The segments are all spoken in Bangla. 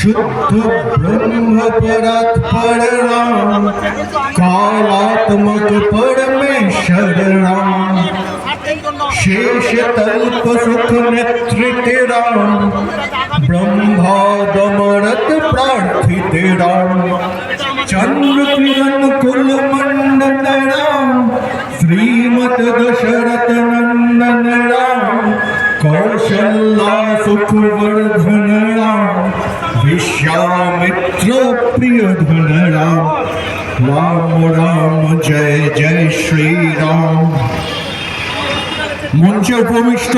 शुद्ध ब्रह्म परात्पर राम, कालात्मक परमेश्वर राम, शेष तल्प सुख नेत्रित राम, ब्रह्मादमरत प्रार्थित राम, चंद्र किरण कुल मंडन राम, श्रीमत दशरथ नंदन राम, कौशल्या सुखवर्धन राम, विश्वामित्र प्रियधन राम, राम राम जय जय श्री राम। मंचे उपविष्ट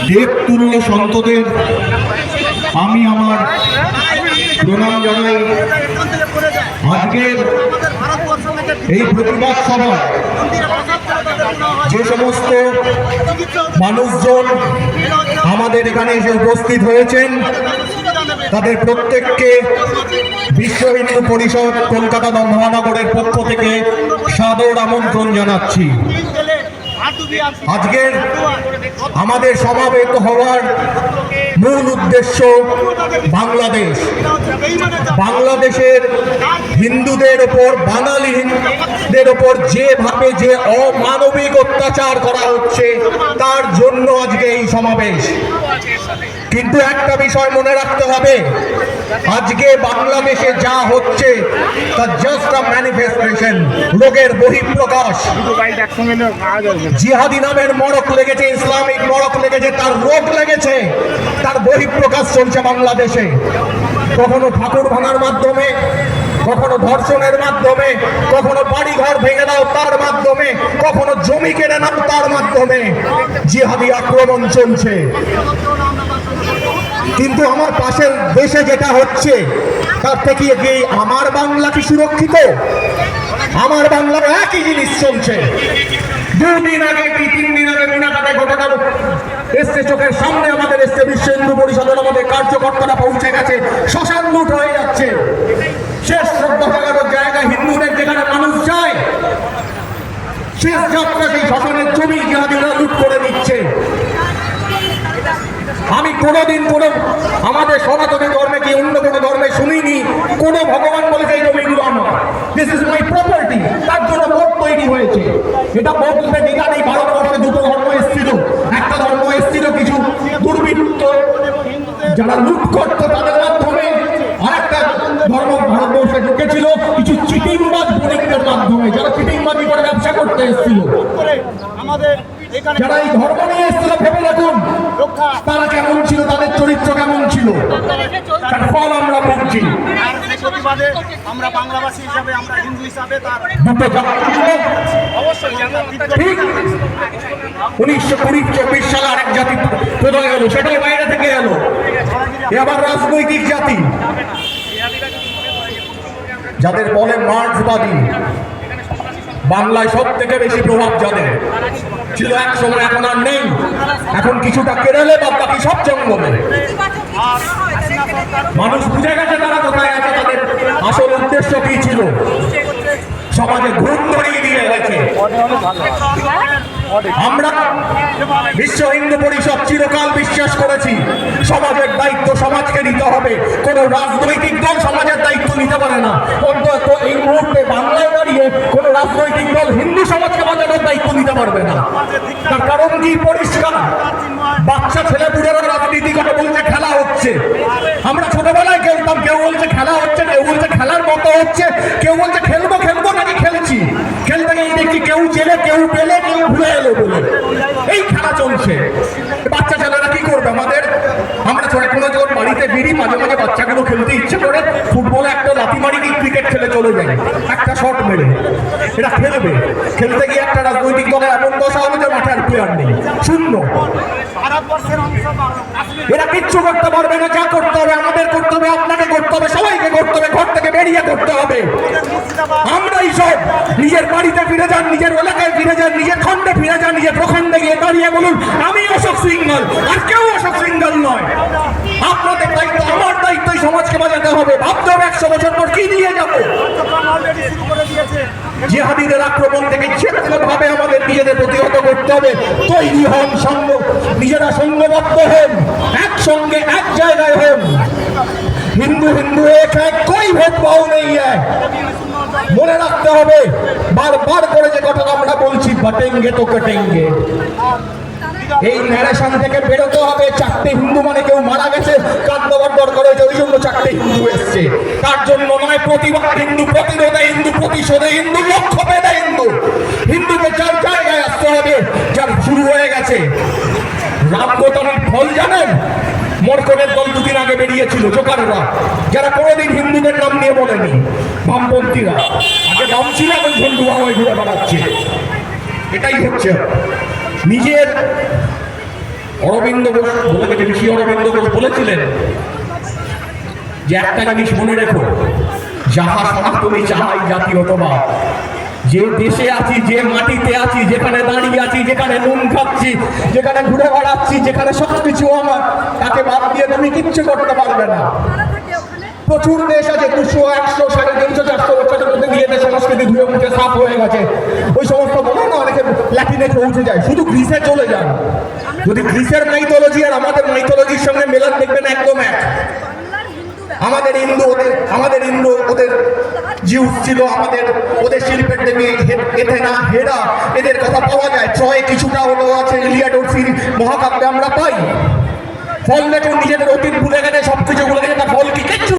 देवतुल्य सन्तদের আমি আমার প্রণাম জানাই। আজকের এই প্রতিবাদ সভায় যে সমস্ত মানুষজন আমাদের এখানে এসে উপস্থিত হয়েছেন তাদের প্রত্যেককে বিশ্ব হিন্দু পরিষদ কলকাতা মহানগরের পক্ষ থেকে সাদর আমন্ত্রণ জানাচ্ছি। আজকের আমাদের সমাবেত হওয়ার মূল উদ্দেশ্য বাংলাদেশ, বাংলাদেশের হিন্দুদের ওপর, বাঙালি হিন্দুদের ওপর যেভাবে যে অমানবিক অত্যাচার করা হচ্ছে তার জন্য আজকে এই সমাবেশ। কিন্তু একটা বিষয় মনে রাখতে হবে, আজকে বাংলাদেশে যা হচ্ছে তা জাস্ট আ ম্যানিফেস্টেশন, রোগের বহিঃপ্রকাশ। জিহাদি নামের মড়ক লেগেছে, ইসলামিক মড়ক লেগেছে, তার রোগ লেগেছে, তার বহিঃপ্রকাশ চলছে বাংলাদেশে। কখনো ঠাকুর ভাঙার মাধ্যমে, কখনো ধর্ষণের মাধ্যমে, কখনো বাড়িঘর ভেঙে দাও তার মাধ্যমে, কখনো জমি কেড়ে নাও তার মাধ্যমে জিহাদি আক্রমণ চলছে। কিন্তু আমার পাশের দেশে যেটা হচ্ছে তার থেকে কি আমার বাংলা কি সুরক্ষিত? আমার বাংলার একই জিনিস চলছে। দুদিন আগে কি 3 দিন আগে মিনাকাতে ঘটনা এসছে, চোখের সামনে আমাদের এসছে, বিশ্ব হিন্দু পরিষদের আমাদের কার্যকর্তারা পৌঁছে গেছে, শ্মশান লুট হয়ে যাচ্ছে। শেষ শ্রদ্ধা জাগানোর জায়গা হিন্দুদের যেখানে মানুষ যায়, শেষ যাত্রা সেই শ্মশানের জমি জিহাদিরা লুট করে নিচ্ছে। আমি কোনোদিন কোনো আমাদের সনাতনী ধর্মে কি অন্য কোনো ধর্মে শুনিনি কোনো ভগবান বলে এই জমিগুলো আমার, দিস ইজ মাই প্রপার্টি। তার জন্য বোর্ড তৈরি হয়েছে। এটা বলতে দ্বিধা নেই। ভারতবর্ষে দুটো ধর্ম এসেছিল, একটা ধর্ম এসেছিল কিছু দুর্বৃত্ত যারা লুট করতো তাদের মাধ্যমে, আর একটা ধর্ম ভারতবর্ষে ঢুকেছিল কিছু চিটিংবাজ বণিকদের মাধ্যমে, যারা চিটিংবাজি করে ব্যবসা করতে এসেছিল। যারা এই ধর্ম নিয়ে এসেছিল ভেবে দেখুন তারা কেমন ছিল, তাদের চরিত্র কেমন ছিল, তার ফল আমরা ভুগছি। আমরা বাংলাভাষী হিসাবে, আমরা হিন্দু হিসাবে তার ঠিক 1920-24 সালে আরেক জাতি প্রধান গেল, সেটাই বাইরে থেকে এলো। এবার রাজনৈতিক জাতি যাদের বলে মার্ক্সবাদী, বাংলায় সব থেকে বেশি প্রভাব যাদের ছিল এক সময়, এখন আর নেই। এখন কিছুটা কেরলে, বা বাকি সব জঙ্গলে। মানুষ বুঝে গেছে তারা কোথায় আছে, তাদের আসল উদ্দেশ্য কি ছিল। সমাজে ঘুম ধরিয়ে দিয়ে গেছে। আমরা বিশ্ব হিন্দু পরিষদ চিরকাল বিশ্বাস করেছি সমাজের দায়িত্ব সমাজকে নিতে হবে। কোন রাজনৈতিক দল সমাজের দায়িত্ব নিতে পারে না। অন্তত এই মুহূর্তে বাংলায় দাঁড়িয়ে কোন রাজনৈতিক দল হিন্দু সমাজকে বাঁচানোর দায়িত্ব নিতে পারবে না। তার কারণ কি পরিষ্কার, বাচ্চা ছেলেপুলেরা রাজনীতি করে বলছে খেলা হচ্ছে। আমরা ছোটবেলায় খেলতাম, কেউ বলছে খেলা হচ্ছে, কেউ বলছে খেলার মতো হচ্ছে, কেউ বলছে খেলবো খেলবো নাকি খেলছি। খেলতে গিয়ে দেখছি কেউ জেলে, কেউ পেলে, কেউ ভুলে এলো বলে এই খেলা চলছে। বাচ্চা ছেলেরা কি করবে আমাদের? আমরা ছোট কোনো যখন বাড়িতে বেরি, মাঝে মাঝে বাচ্চাগুলো খেলতে ইচ্ছে করে ফুটবলে একটা লাথি মারি কি ক্রিকেট খেলে চলে যায়, একটা শট মেরে। এটা খেলবে, খেলতে গিয়ে একটা রাজনৈতিক দলের এমন দশা হবে যে মাঠে আর প্লেয়ার নেই, শূন্য। এরা কিচ্ছু করতে পারবে না। যা করতে হবে আমাদের করতে হবে, আপনাকে করতে হবে, সবাইকে করতে হবে, ঘর থেকে বেরিয়ে করতে হবে। আমরাই সব নিজের বাড়িতে ফিরে যান, নিজের এলাকায় ফিরে যান, নিজের খণ্ডে ফিরে যান, নিজের প্রখণ্ডে গিয়ে দাঁড়িয়ে বলুন আমি অশোক সিংহল, আর কেউ অশোক সিংহল নয়। আপনাদের দায়িত্ব, আমার দায়িত্ব সমাজকে বাঁচাতে হবে। ভাবতে হবে 100 বছর পর কি নিয়ে যাবো। জিহাদিদের আক্রমণ থেকে ইচ্ছাকৃতভাবে আমাদের নিজেদের প্রতিহত করতে হবে। তৈরি হন, নিজেরা সংঘবদ্ধ হন। একসঙ্গে এক জায়গায় হন। হিন্দু হিন্দু এক है कोई भेदभाव नहीं है। মনে রাখতে হবে, বারবার করে যে কথা আমরা বলছি, বাটেঙ্গে তো কাটেঙ্গে। এই ন্যারেশন থেকে বেরোতে হবে। চারটে হিন্দু মানে কেউ মারা গেছে, কান্দাবার দরকার হয়েছে, ওই জন্য চারটে হিন্দু এসছে। তার জন্য নয় প্রতিবাদ হিন্দু, প্রতিরোধে হিন্দু, প্রতিশোধে হিন্দু, লক্ষ্য ভেদে হিন্দু। হিন্দুকে চার জায়গায় আসতে হবে, যার শুরু হয়ে গেছে। রামগোতানের ফল জানেন? মরকনের দল দুদিন আগে বেরিয়েছিল, জোকাররা, যারা কোনোদিন হিন্দুদের নাম নিয়ে বলেনি, বামপন্থীরা। আগে বাম ছিল, এখন ঝন্ডু বাবাই ঘুরে বেড়াচ্ছে। এটাই হচ্ছে নিজের। অরবিন্দ ঘোষ বলে গেছে, ঋষি অরবিন্দ ঘোষ বলেছিলেন যে একটা জিনিস মনে রেখো, যাহা সনাতনী চাহাই জাতীয়তাবাদ। যে দেশে আছি, যে মাটিতে আছি, যেখানে দাঁড়িয়ে আছি, যেখানে নুন খাচ্ছি, যেখানে ঘুরে বেড়াচ্ছি, যেখানে সবকিছু আমার, তাকে বাদ দিয়ে তুমি কিচ্ছু করতে পারবে না। প্রচুর দেশ আছে, 200, 100, 350, 400 বছরের মধ্যে নিজেদের সংস্কৃতি ধুয়ে মুছে সাফ হয়ে গেছে। ওই সমস্ত বলে না অনেকে ল্যাটিনে পৌঁছে যায়, শুধু গ্রিসে চলে যান। যদি গ্রিসের মাইথোলজি আর আমাদের মাইথোলজির সঙ্গে মেলান, দেখবেন একদম এক। আমাদের ইন্দু ওদের জিউস ছিল, ওদের শিল্পের দেবী এথেনা, হেরা, এদের কথা পাওয়া যায়। ট্রয়ে কিছুটা হলো আছে, ইলিয়াড ওডিসি মহাকাব্যে আমরা পাই। ফল দেখুন, নিজেদের অতীত ভুলে গেছে, সবকিছু ভুলে গেছে, তার ফল কি? কিচ্ছু